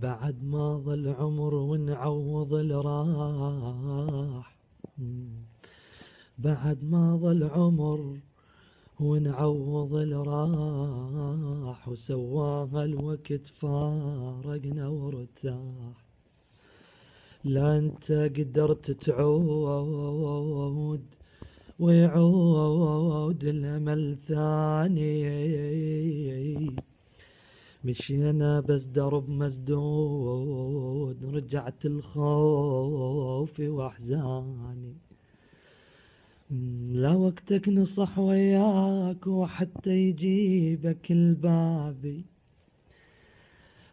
بعد ما ظل عمر ونعوض الراح، بعد ما ظل عمر ونعوض الراح، وسواها الوقت فارقنا وارتاح. لا انت قدرت تعود ويعود الامل ثاني، مشينا بس درب مسدود، رجعت الخوف واحزاني. لا وقتك نصح وياك وحتى يجيبك البابي،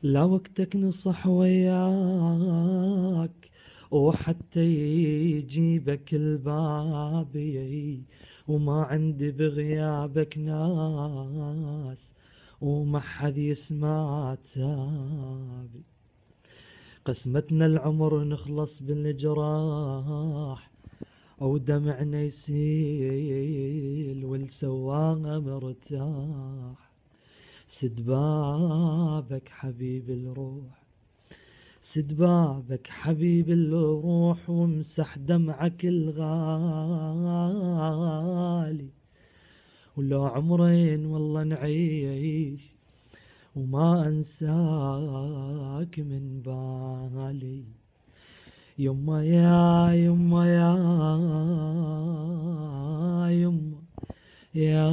لا وقتك نصح وياك وحتى يجيبك البابي، وما عندي بغيابك ناس وما حد يسمع تابي. قسمتنا العمر نخلص بالجراح، أو دمعنا يسيل والسواها مرتاح. سد بابك حبيب الروح، سد بابك حبيب الروح، وامسح دمعك الغالي. ولو عمرين والله نعيش وما أنساك من بالي. يما يا يما يا يما يا